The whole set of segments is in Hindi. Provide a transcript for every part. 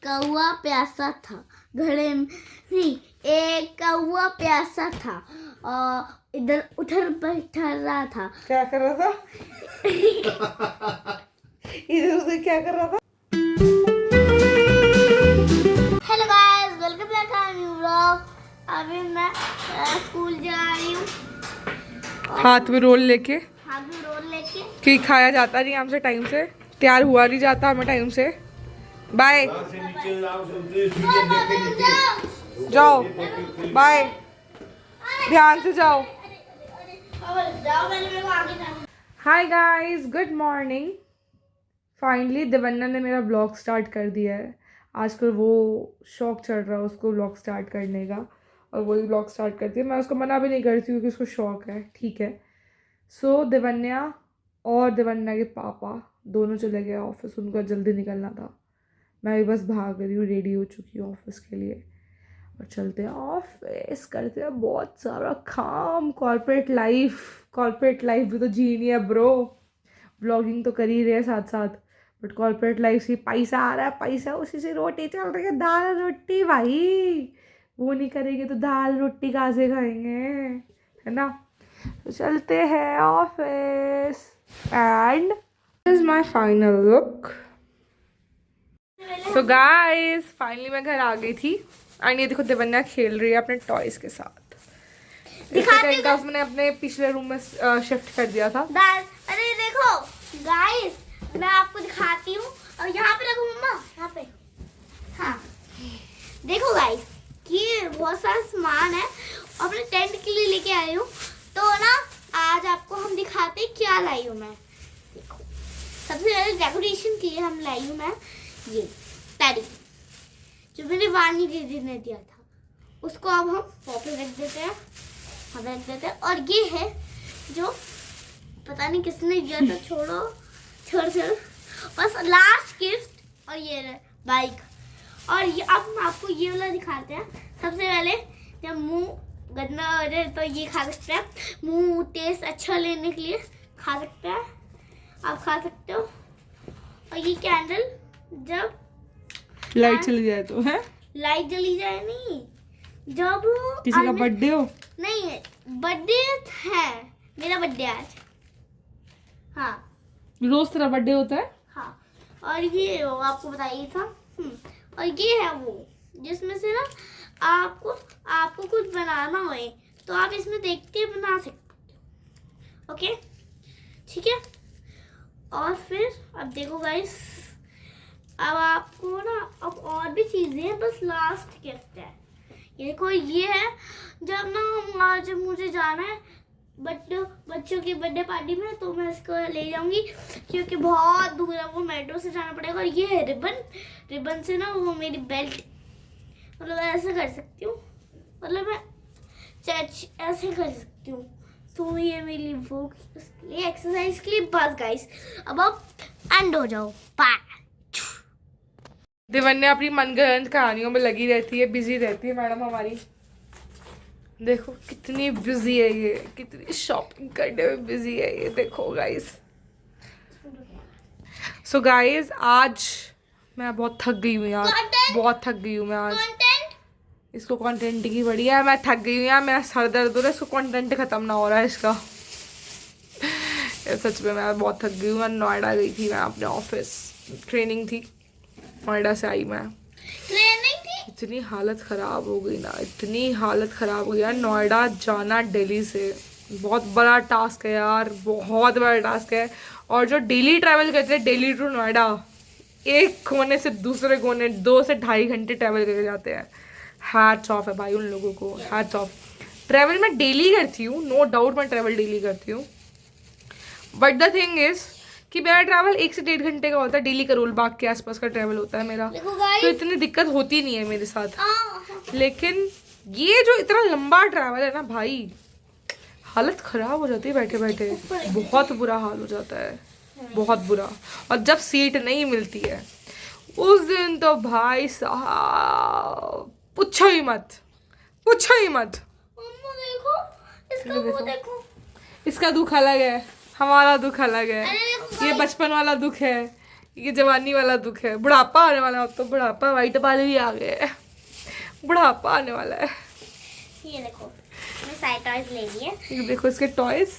कौवा प्यासा था घड़े में नहीं, एक कौवा प्यासा था और इधर उधर बैठा रहा था। क्या कर रहा था? इधर उधर क्या कर रहा था? Hello guys, welcome back to new vlog. अभी मैं स्कूल जा रही हूँ। हाथ में रोल लेके, हाथ में रोल लेके, कि खाया जाता नहीं हमसे टाइम से, तैयार हुआ नहीं जाता हमें टाइम से। बाय, जाओ, बाय, ध्यान से जाओ। Hi guys, good morning. Finally Devanna ने मेरा ब्लॉग स्टार्ट कर दिया है। आजकल वो शौक चढ़ रहा है उसको ब्लॉग स्टार्ट करने का, और वही ब्लॉग स्टार्ट करती है। मैं उसको मना भी नहीं करती हूँ क्योंकि उसको शौक है, ठीक है। सो देवन्या और देवन्या के पापा दोनों चले गए ऑफिस, उनको जल्दी निकलना था। मैं भी बस भाग रही हूँ, रेडी हो चुकी हूँ ऑफिस के लिए, और चलते हैं ऑफिस। करते हैं बहुत सारा काम। कॉर्पोरेट लाइफ भी तो जीनी है ब्रो। ब्लॉगिंग तो कर ही रहे हैं साथ साथ, बट कॉर्पोरेट लाइफ से पैसा आ रहा है, पैसा उसी से रोटी चल रही है, दाल रोटी भाई। वो नहीं करेंगे तो दाल रोटी कहाँ से खाएंगे, है ना। तो चलते हैं office and this is my final look. So guys, finally मैं घर आ गई थी। एंड ये देखो देवन्या खेल रही है अपने टॉयज के साथ। इसका टेंट हाउस मैंने अपने पिछले रूम में शिफ्ट कर दिया था। अरे देखो गाइस, मैं आपको दिखाती हूँ। और यहाँ पे देखो मम्मा, यहाँ पे। हाँ देखो गाइस, ये बहुत सारा सामान है, अपने टेंट के लिए लेके आई हूँ। तो ना आज आपको हम दिखाते हैं क्या लाई हूँ मैं। देखो, सबसे पहले डेकोरेशन के लिए हम लाई हूँ मैं ये टेडी, जो मैंने वानी दीदी ने दिया था। उसको अब हम वॉल पे रख देते हैं, रख देते हैं। और ये है जो पता नहीं किसने दिया था, छोड़ो बस लास्ट गिफ्ट। और ये बाइक। और ये अब हम आपको ये वाला दिखाते हैं। सबसे पहले जब मुंह गंदा हो जाए तो ये खा सकते हैं, मुंह टेस्ट अच्छा लेने के लिए खा सकते हैं, आप खा सकते हो। और ये कैंडल जब लाइट चली जाए तो है, लाइट जली जाए नहीं, जब किसी का बर्थडे हो। नहीं है, बर्थडे है, मेरा बर्थडे आज। हाँ रोज तेरा बर्थडे होता है। हाँ। और ये आपको बताइए था। और ये है वो जिसमें से ना आपको कुछ बनाना हो तो आप इसमें देख के बना सकते हो। ओके ठीक है। और फिर अब देखो गाइस, अब आपको ना अब और भी चीजें हैं, बस लास्ट गिफ्ट है। ये देखो, ये है जब ना आज मुझे जाना है बच्चों की बर्थडे पार्टी में, तो मैं इसको ले जाऊंगी क्योंकि बहुत दूर है, वो मेट्रो से जाना पड़ेगा। और ये है रिबन से ना वो मेरी बेल्ट, मतलब ऐसे कर सकती हूँ, मतलब मैं ऐसे कर सकती हूँ। तो ये मेरी वो एक्सरसाइज के लिए बस गाइस। अब आप एंड हो जाओ, बाय। देवन्या अपनी मनगढ़ंत कहानियों में लगी रहती है, बिजी रहती है मैडम हमारी। देखो कितनी बिजी है ये, कितनी शॉपिंग करने में बिजी है ये, देखो गाइस। सो गाइस, आज मैं बहुत थक गई हूँ यार, बहुत थक गई हूँ मैं आज। इसको कंटेंट की बढ़िया है, मैं थक गई हूँ यार, मेरा सर दर्द हो रहा है, इसको कंटेंट खत्म ना हो रहा है इसका। सच में मैं बहुत थक गई हूँ। मैं नोएडा गई थी, मैं अपने ऑफिस ट्रेनिंग थी, नोएडा से आई मैं। इतनी हालत ख़राब हो गई ना, इतनी हालत ख़राब हो गई यार। नोएडा जाना दिल्ली से बहुत बड़ा टास्क है यार, बहुत बड़ा टास्क है। और जो डेली ट्रैवल करते हैं दिल्ली टू नोएडा, एक कोने से दूसरे कोने 2 से 2.5 घंटे ट्रैवल करके जाते हैं। हैट्स ऑफ है भाई उन लोगों को, हैट्स ऑफ। ट्रैवल मैं डेली करती हूँ, नो डाउट मैं ट्रैवल डेली करती हूँ, बट द थिंग इज़ कि मेरा ट्रैवल 1 से 1.5 घंटे का होता है। डेली करोल बाग के आसपास का ट्रैवल होता है मेरा, तो इतनी दिक्कत होती नहीं है मेरे साथ। लेकिन ये जो इतना लंबा ट्रैवल है ना भाई, हालत ख़राब हो जाती है बैठे बैठे, बहुत बुरा हाल हो जाता है, बहुत बुरा। और जब सीट नहीं मिलती है उस दिन तो भाई साहब पूछो ही मत। देखो इसका वो देखो, इसका दुख अलग है, हमारा दुख अलग है। ये बचपन वाला दुख है, ये जवानी वाला दुख है, बुढ़ापा आने वाला है। अब तो बुढ़ापा वाइट बाल भी आ गए हैं, बुढ़ापा आने वाला है। ये देखो मैंने सारे टॉयज ले लिए। ये देखो इसके टॉयज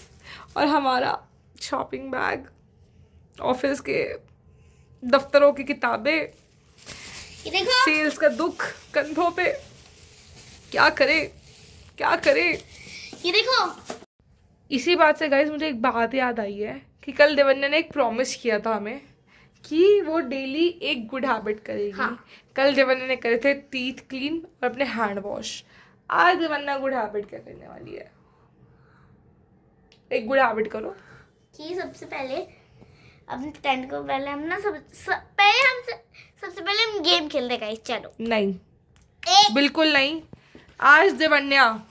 और हमारा शॉपिंग बैग, ऑफिस के दफ्तरों की किताबें, ये देखो सेल्स का दुख कंधों पे। क्या करे क्या करे। ये देखो। इसी बात से गाइस मुझे एक बात याद आई है कि कल देवन्या ने एक प्रॉमिस किया था हमें कि वो डेली एक गुड हैबिट करेगी। हाँ। कल देवन्या ने करे थे टीथ क्लीन और अपने हैंड वॉश। आज देवन्या गुड हैबिट क्या करने वाली है? एक गुड हैबिट करो कि सबसे पहले अपने टेंट को पहले हम ना सबसे पहले हम गेम खेलते गाइस। चलो नहीं, एक बिल्कुल नहीं। आज देवन्या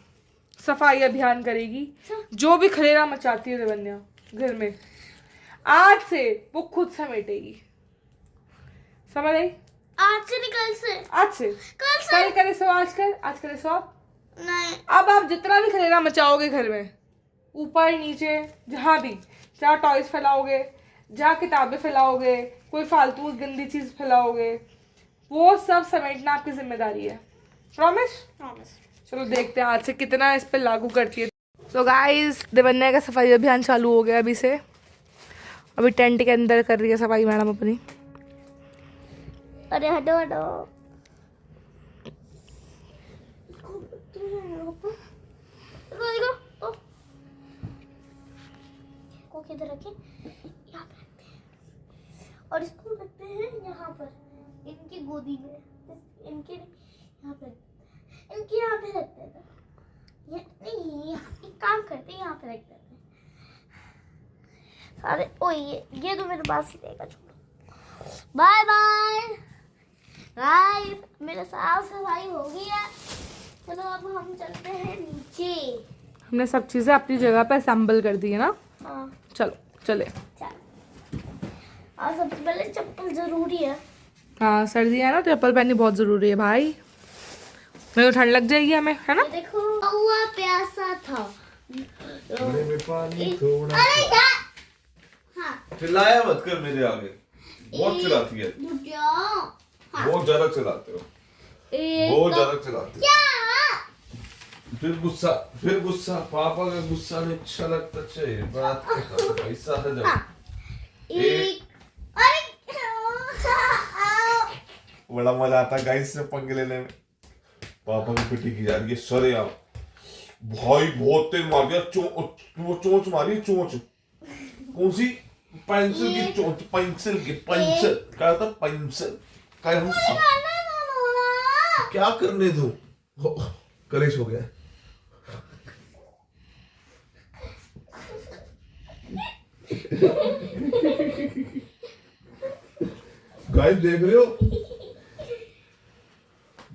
सफाई अभियान करेगी। जो भी खलेरा मचाती है देवन्या घर में, आज से वो खुद समेटेगी। समझ आई? आज से निकल से आज से कल करे सो आज कर, आज करे सो आप। नहीं अब आप जितना भी खलेरा मचाओगे घर में, ऊपर नीचे जहाँ भी, जहाँ टॉयज फैलाओगे, जहाँ किताबें फैलाओगे, कोई फालतू गंदी चीज फैलाओगे, वो सब समेटना आपकी जिम्मेदारी है। प्रॉमिस? प्रॉमिस। चलो देखते हैं आज से कितना इस पे लागू करती है। तो गाइस देवन्या का सफाई अभियान चालू हो गया अभी से। अभी टेंट के अंदर कर रही है सफाई मैडम अपनी। अरे हटो हटो। देखो को किधर रखे? यहाँ पे रखते हैं और इसको रखते हैं यहाँ पर इनकी गोदी में। इनके यहाँ पे इनके यहाँ पे रखते हैं। ये नहीं, एक काम करते हैं, यहाँ पे रख देते हैं। अरे ओ ये तो मेरे पास ही रहेगा। छोड़ो, बाय बाय गाइस। मेरा साफ सफाई हो गई है। चलो अब हम चलते हैं नीचे। हमने सब चीज़ें अपनी जगह पे असेंबल कर दी है ना। हाँ चलो चले। चलो। और सबसे पहले चप्पल जरूरी है। हाँ सर्दी है ना, तो चप्पल पहननी बहुत ज़रूरी है भाई, मेरे को ठंड लग जाएगी हमें, है ना। ये देखो हुआ प्यासा था। में पानी थोड़ा। अरे यार हाँ चिल्लाया मत कर मेरे आगे, बहुत चिल्लाती है, रुक जाओ। हाँ बहुत ज्यादा चिल्लाते हो, एक बहुत ज्यादा चिल्लाते हो। क्या फिर गुस्सा पापा का गुस्सा नहीं अच्छा लगता। चाहिए बात का पैसा है जब हाँ। एक अरे बड़ा मजा आता है गाइस से पंगे लेने में। पापा की पिटी की जा रही है। सरे आप भाई बहुत तेज मार दिया। चोंच मारी, चोंच। कौन सी? पेंसिल की चोंच। पेंसिल क्या था? पेंसिल क्या हम क्या करने दो। कलेश हो गया। गाइस देख रहे हो,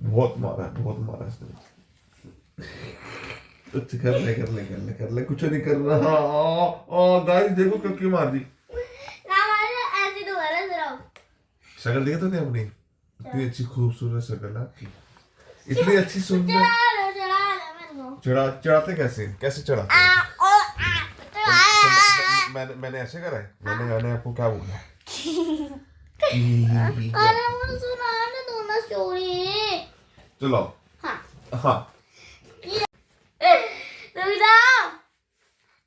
बहुत मारा इसने। अच्छा कर ले कुछ नहीं कर रहा। गाइस देखो क्यों मार दी। ऐसे तो है जरा। शक्ल देखा तो नहीं अपनी? इतनी अच्छी खूबसूरत शक्ल है आपकी, इतनी अच्छी सुंदर। चढ़ाते कैसे चढ़ाते? मैंने ऐसे करा है। मैंने आपको क्या बोला? चलो हाँ।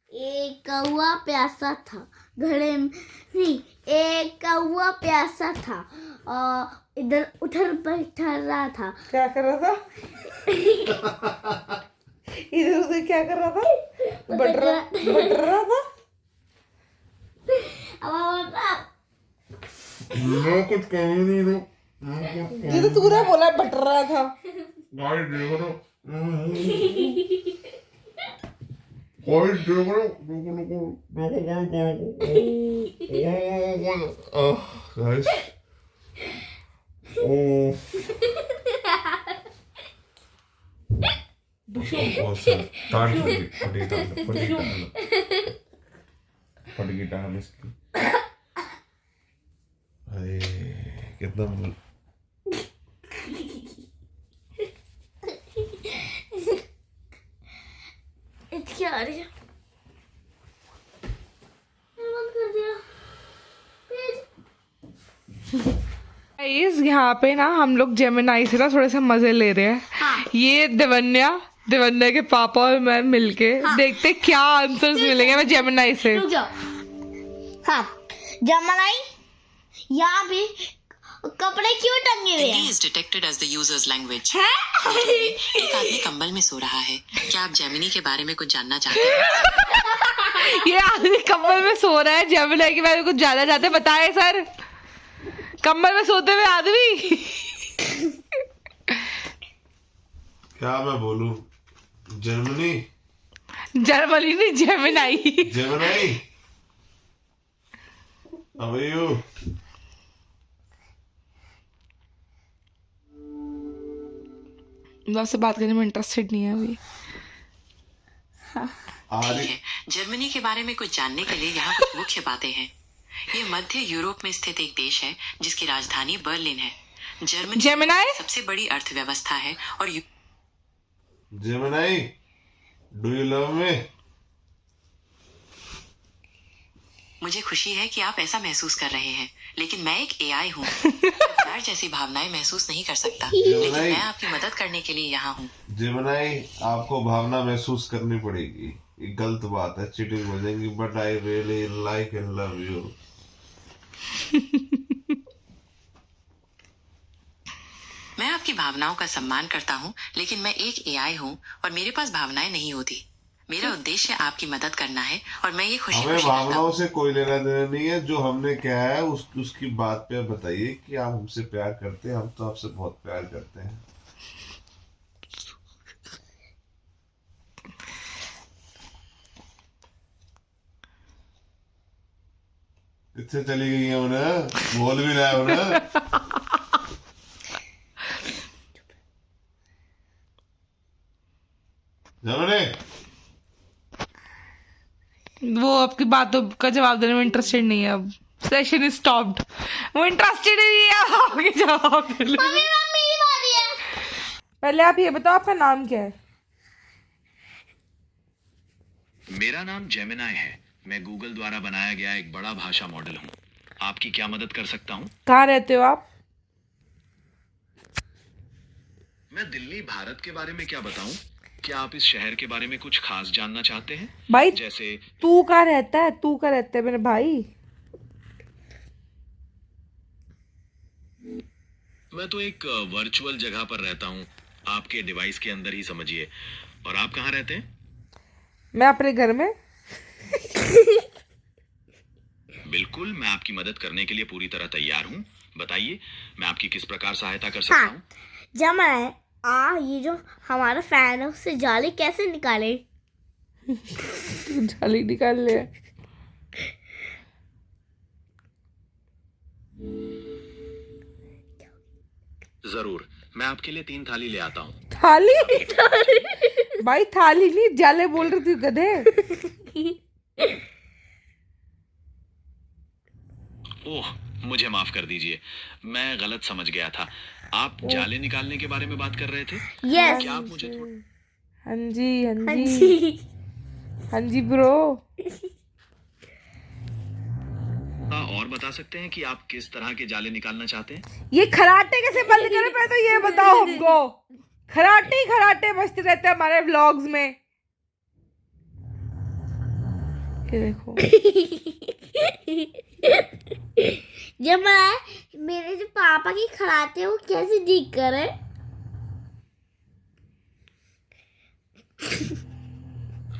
एक कौवा प्यासा था घड़े में। नहीं, एक कौवा प्यासा था और इधर उधर बैठा रहा था। क्या कर रहा था? इधर उधर क्या कर रहा था? बट रहा था। मैं कुछ कह ही नहीं रहा। ये तो तूने बोला बट रहा था। गाइस देखो तो, गाइस देखो गाइस। ओह बहुत सर टांग फटी टांग इसकी। अरे कितना क्या आ रही है? बंद कर दिया पेज। गाइस यहाँ पे ना हम लोग जेमिनाई से ना थोड़े से मजे ले रहे हैं। हाँ। ये देवन्या के पापा और मैं मिलके देखते क्या आंसर्स मिलेंगे मैं जेमिनाई से। रुक जाओ। हाँ, जेमिनाई, यहाँ पे कपड़े क्यों टंगे हुए हैं? Hindi is detected as the user's language. हैं? एक आदमी कंबल में सो रहा है। क्या आप जेमिनी के बारे में कुछ जानना चाहते हैं? ये आदमी कंबल में सो रहा है, जेमिनाई के बारे में कुछ जानना चाहते हैं, बताए सर। कंबल में सोते हुए आदमी। क्या मैं बोलूं? जर्मनी नहीं, Gemini. Gemini, how are you? मुझसे बात करने में इंटरेस्टेड नहीं है अभी। आरी जर्मनी के बारे में कुछ जानने के लिए यहाँ कुछ मुख्य बातें हैं। ये मध्य यूरोप में स्थित एक देश है जिसकी राजधानी बर्लिन है। जर्मनी जेमिनाई, सबसे बड़ी अर्थव्यवस्था है और Gemini, do you love me? मुझे खुशी है कि आप ऐसा महसूस कर रहे हैं, लेकिन मैं एक एआई हूँ। मैं प्यार जैसी भावनाएं महसूस नहीं कर सकता, लेकिन मैं आपकी मदद करने के लिए यहाँ हूँ। जेमिनाई, आपको भावना महसूस करनी पड़ेगी। ये गलत बात है, चीटिंग हो जाएगी। But I really like and love you. मैं आपकी भावनाओं का सम्मान करता हूँ, लेकिन मैं एक एआई हूँ और मेरे पास भावनाएं नहीं होती। मेरा उद्देश्य आपकी मदद करना है और मैं ये खुशी हमें करता भावनाओं हूँ। से कोई लेना देना नहीं है। जो हमने क्या है उसकी बात पे बताइए कि आप हमसे प्यार करते हैं। हम तो आपसे बहुत प्यार करते हैं। कितने चली गई है उन्हें? बोल भी रहा है उन्हें। जर्मनी, वो आपकी बातों का जवाब देने में इंटरेस्टेड नहीं है। अब सेशन इज स्टॉप्ड। वो इंटरेस्टेड नहीं है आपके जवाब देने में। मेरी बारी है। पहले आप ये बताओ आपका नाम क्या है? मेरा नाम जेमिनाई है। मैं गूगल द्वारा बनाया गया एक बड़ा भाषा मॉडल हूँ। आपकी क्या मदद कर सकता हूँ? कहाँ रहते हो आप? मैं दिल्ली, भारत के बारे में क्या बताऊँ? क्या आप इस शहर के बारे में कुछ खास जानना चाहते हैं? भाई जैसे तू कहाँ रहता है? तू कहाँ रहता है मेरे भाई? मैं तो एक वर्चुअल जगह पर रहता हूँ, आपके डिवाइस के अंदर ही समझिए। और आप कहाँ रहते हैं? मैं अपने घर में। बिल्कुल, मैं आपकी मदद करने के लिए पूरी तरह तैयार हूँ। बताइए, मैं आपकी किस प्रकार सहायता कर सकता हूँ? जेमिनाई, ये जो हमारा फैन है उससे जाली कैसे निकाले? जाली निकाल ले। जरूर, मैं आपके लिए 3 थाली ले आता हूँ। थाली? भाई थाली नहीं, जाले बोल रही थी गधे। ओह, मुझे माफ कर दीजिए, मैं गलत समझ गया था। आप जाले निकालने के बारे में बात कर रहे थे? यस। क्या आप मुझे हाँ जी, हाँ हाँ जी, जी। हाँ जी ब्रो। और बता सकते हैं कि आप किस तरह के जाले निकालना चाहते हैं? ये खराटे कैसे बंद करें पहले तो ये बताओ हमको। खराटे ही खराटे बजते रहते हैं हमारे व्लॉग्स में। ये देखो। जेमिनाई, मेरे जो पापा की खराटे वो कैसे ठीक करे?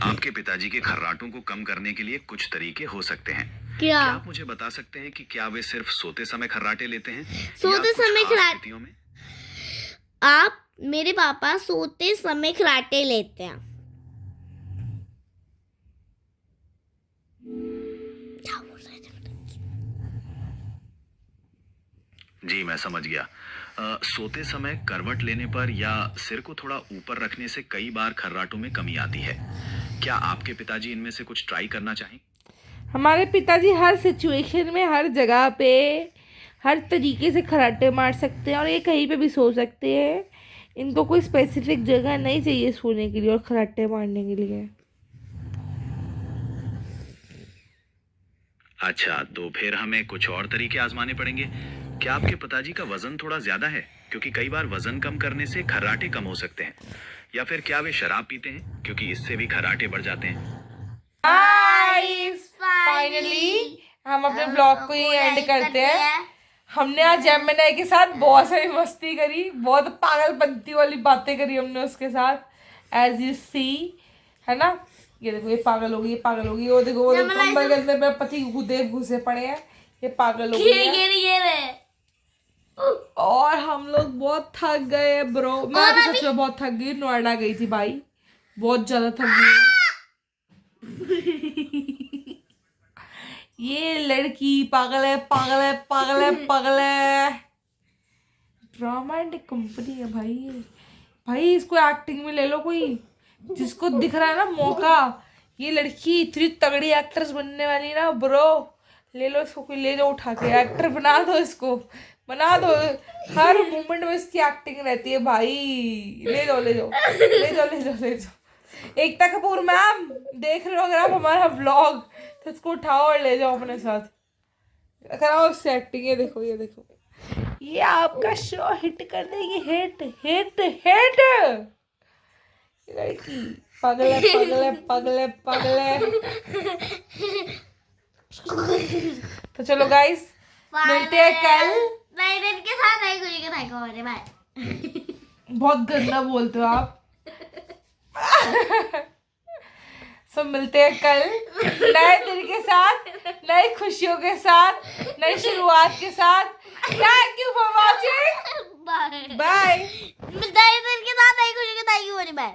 आपके पिताजी के खर्राटों को कम करने के लिए कुछ तरीके हो सकते हैं। क्या? आप मुझे बता सकते हैं कि क्या वे सिर्फ सोते समय खर्राटे लेते हैं? सोते या कुछ समय खास खर्राटे- स्थितियों में? मेरे पापा सोते समय खराटे लेते हैं। जी, मैं समझ गया। सोते समय करवट लेने पर या सिर को थोड़ा ऊपर रखने से कई बार खर्राटों में कमी आती है। क्या आपके पिताजी इनमें से कुछ ट्राई करना चाहें? हमारे पिताजी हर सिचुएशन में, हर जगह पे, हर तरीके से खराटे मार सकते हैं और ये कहीं पे भी सो सकते हैं। इनको कोई स्पेसिफिक जगह नहीं चाहिए सोने के लिए और खराटे मारने के लिए। अच्छा, तो फिर हमें कुछ और तरीके आजमाने पड़ेंगे। क्या आपके पिताजी का वजन थोड़ा ज्यादा है? क्योंकि कई बार वजन कम करने से खर्राटे कम हो सकते हैं। या फिर क्या वे शराब पीते हैं? क्योंकि इससे भी खर्राटे बढ़ जाते हैं। गाइस फाइनली हम अपने ब्लॉग को ही एंड करते हैं। हमने आज जेमिनी के साथ बहुत सारी मस्ती करी, बहुत पागलपंती वाली बातें करी हमने उसके साथ, एज यू सी, है ना। ये देखो, ये पागल होगी, ये पागल होगी, वो देखो, वो देखो कंबल के अंदर मेरे पति गुदेव घुसे पड़े हैं, ये पागल हो गई है। और हम लोग बहुत थक गए ब्रो। मैं तो सच में बहुत थक गई, नोएडा गई थी भाई, बहुत ज्यादा थक गई। ये लड़की पागल है, पागल है, पागल है, पागल है। ड्रामा एंड कंपनी है भाई। भाई इसको एक्टिंग में ले लो कोई, जिसको दिख रहा है ना मौका। ये लड़की इतनी तगड़ी एक्ट्रेस बनने वाली ना ब्रो, ले लो इसको, कोई ले जाओ उठा के, एक्टर बना दो इसको, बना दो। हर मोमेंट में इसकी एक्टिंग रहती है भाई। ले जाओ, ले जाओ, ले जाओ, ले जाओ, ले जाओ। एकता कपूर मैम, देख रहे हो अगर आप हमारा व्लॉग, तो इसको उठाओ और ले जाओ अपने साथ, कराओ उससे एक्टिंग। ये देखो, ये देखो, ये आपका शो हिट कर देगी, हिट हिट हिट। लड़की पागल है, पागल है, पागल है, पागल है। तो चलो गाइस, मिलते हैं कल। नहीं के साथ नहीं, कुछ के साथ। बाय। बहुत गंदा बोलते हो आप। सब मिलते हैं कल नए दिन के साथ, नई खुशियों के साथ, नई शुरुआत के साथ। Thank you for watching, bye. मिलते हैं दिन के साथ, नहीं कुछ के साथ। बाय।